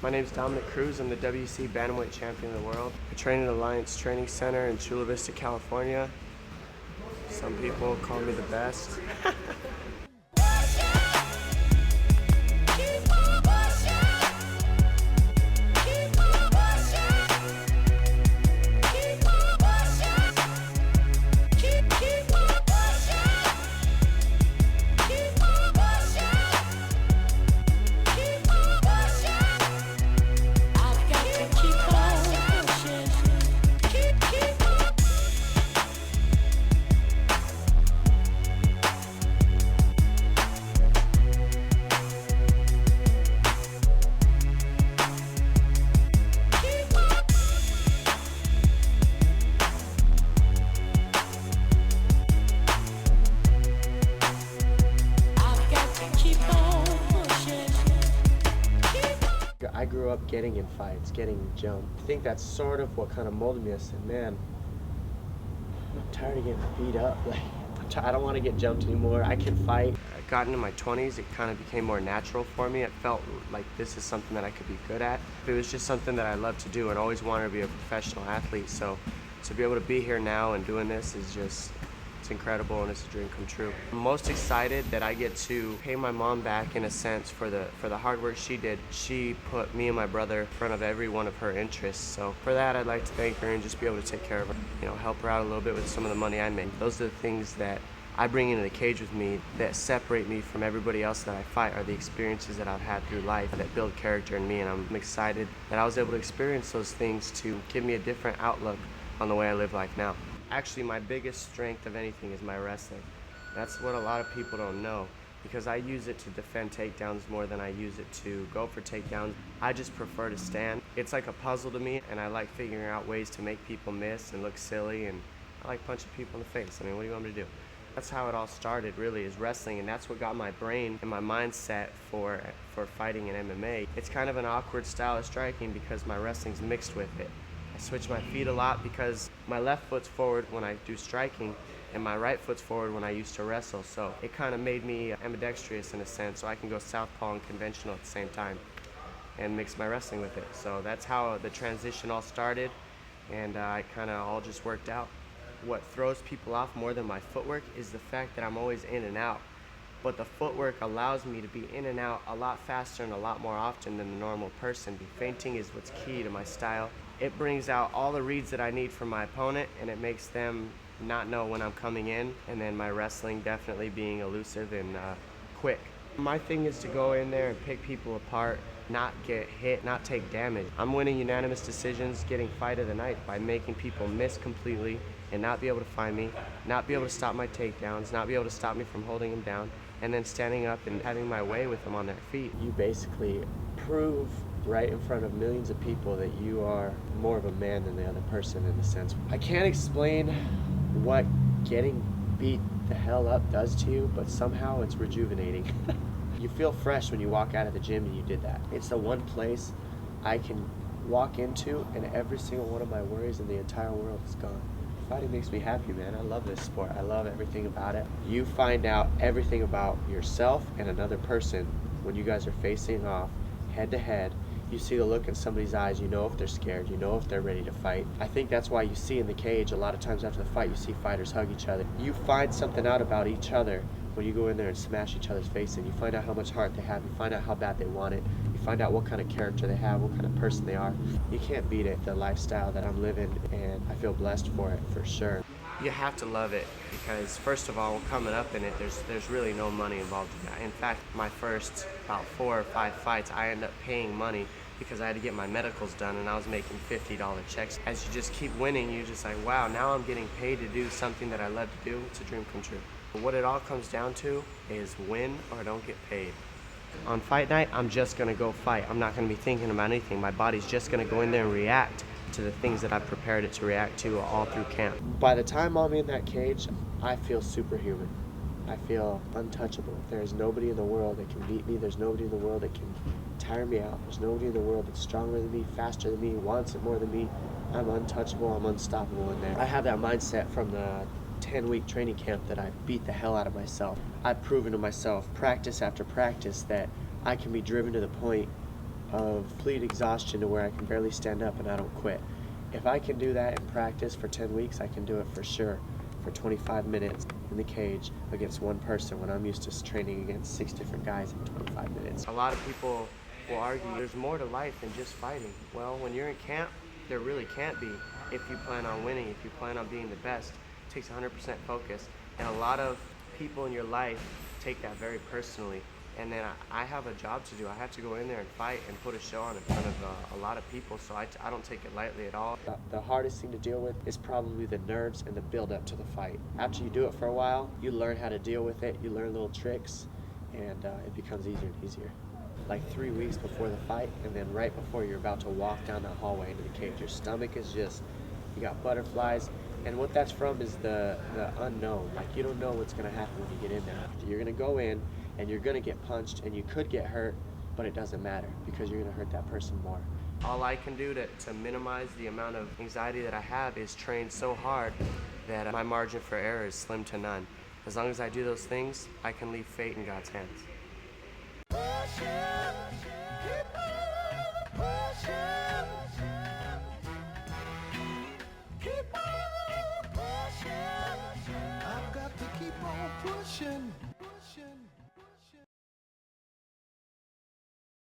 My name is Dominick Cruz. I'm the WC Bantamweight champion of the world. I train at Alliance Training Center in Chula Vista, California. Some people call me the best. I grew up getting in fights, getting jumped. I think that's sort of what kind of molded me. I said, man, I'm tired of getting beat up. I don't want to get jumped anymore. I can fight. I got into my 20s, it kind of became more natural for me. It felt like this is something that I could be good at. It was just something that I love to do and always wanted to be a professional athlete. So to be able to be here now and doing this is just, it's incredible, and it's a dream come true. I'm most excited that I get to pay my mom back in a sense for the hard work she did. She put me and my brother in front of every one of her interests. So for that, I'd like to thank her and just be able to take care of her. You know, help her out a little bit with some of the money I make. Those are the things that I bring into the cage with me that separate me from everybody else that I fight, are the experiences that I've had through life that build character in me, and I'm excited that I was able to experience those things to give me a different outlook on the way I live life now. Actually, my biggest strength of anything is my wrestling. That's what a lot of people don't know, because I use it to defend takedowns more than I use it to go for takedowns. I just prefer to stand. It's like a puzzle to me, and I like figuring out ways to make people miss and look silly, and I like punching people in the face. I mean, what do you want me to do? That's how it all started, really, is wrestling, and that's what got my brain and my mindset for fighting in MMA. It's kind of an awkward style of striking because my wrestling's mixed with it. I switch my feet a lot because my left foot's forward when I do striking and my right foot's forward when I used to wrestle. So it kind of made me ambidextrous in a sense, so I can go southpaw and conventional at the same time and mix my wrestling with it. So that's how the transition all started, and it kind of all just worked out. What throws people off more than my footwork is the fact that I'm always in and out. But the footwork allows me to be in and out a lot faster and a lot more often than the normal person. Feinting is what's key to my style. It brings out all the reads that I need from my opponent, and it makes them not know when I'm coming in, and then my wrestling definitely being elusive and quick. My thing is to go in there and pick people apart, not get hit, not take damage. I'm winning unanimous decisions, getting fight of the night by making people miss completely and not be able to find me, not be able to stop my takedowns, not be able to stop me from holding them down, and then standing up and having my way with them on their feet. You basically prove right in front of millions of people that you are more of a man than the other person, in a sense. I can't explain what getting beat the hell up does to you, but somehow it's rejuvenating. You feel fresh when you walk out of the gym and you did that. It's the one place I can walk into and every single one of my worries in the entire world is gone. Fighting makes me happy, man. I love this sport. I love everything about it. You find out everything about yourself and another person when you guys are facing off head to head. You see the look in somebody's eyes, you know if they're scared, you know if they're ready to fight. I think that's why you see in the cage, a lot of times after the fight, you see fighters hug each other. You find something out about each other when you go in there and smash each other's face in. You find out how much heart they have, you find out how bad they want it, you find out what kind of character they have, what kind of person they are. You can't beat it, the lifestyle that I'm living, and I feel blessed for it, for sure. You have to love it because, first of all, coming up in it, there's really no money involved in that. In fact, my first about 4 or 5 fights, I ended up paying money because I had to get my medicals done, and I was making $50 checks. As you just keep winning, you're just like, wow, now I'm getting paid to do something that I love to do. It's a dream come true. What it all comes down to is win or don't get paid. On fight night, I'm just gonna go fight. I'm not gonna be thinking about anything. My body's just gonna go in there and react to the things that I've prepared it to react to all through camp. By the time I'm in that cage, I feel superhuman. I feel untouchable. There's nobody in the world that can beat me. There's nobody in the world that can tire me out. There's nobody in the world that's stronger than me, faster than me, wants it more than me. I'm untouchable, I'm unstoppable in there. I have that mindset from the 10-week training camp that I beat the hell out of myself. I've proven to myself, practice after practice, that I can be driven to the point of complete exhaustion to where I can barely stand up and I don't quit. If I can do that in practice for 10 weeks, I can do it for sure for 25 minutes in the cage against one person when I'm used to training against 6 different guys in 25 minutes. A lot of people will argue there's more to life than just fighting. Well, when you're in camp, there really can't be. If you plan on winning, if you plan on being the best, it takes 100% focus. And a lot of people in your life take that very personally. And then I have a job to do. I have to go in there and fight and put a show on in front of a lot of people, so I don't take it lightly at all. The hardest thing to deal with is probably the nerves and the build up to the fight. After you do it for a while, you learn how to deal with it, you learn little tricks, and it becomes easier and easier. Like 3 weeks before the fight, and then right before you're about to walk down that hallway into the cage, your stomach is just, you got butterflies, and what that's from is the unknown. Like, you don't know what's gonna happen when you get in there. You're gonna go in, and you're gonna get punched, and you could get hurt, but it doesn't matter because you're gonna hurt that person more. All I can do to minimize the amount of anxiety that I have is train so hard that my margin for error is slim to none. As long as I do those things, I can leave fate in God's hands. I've got to keep on pushing.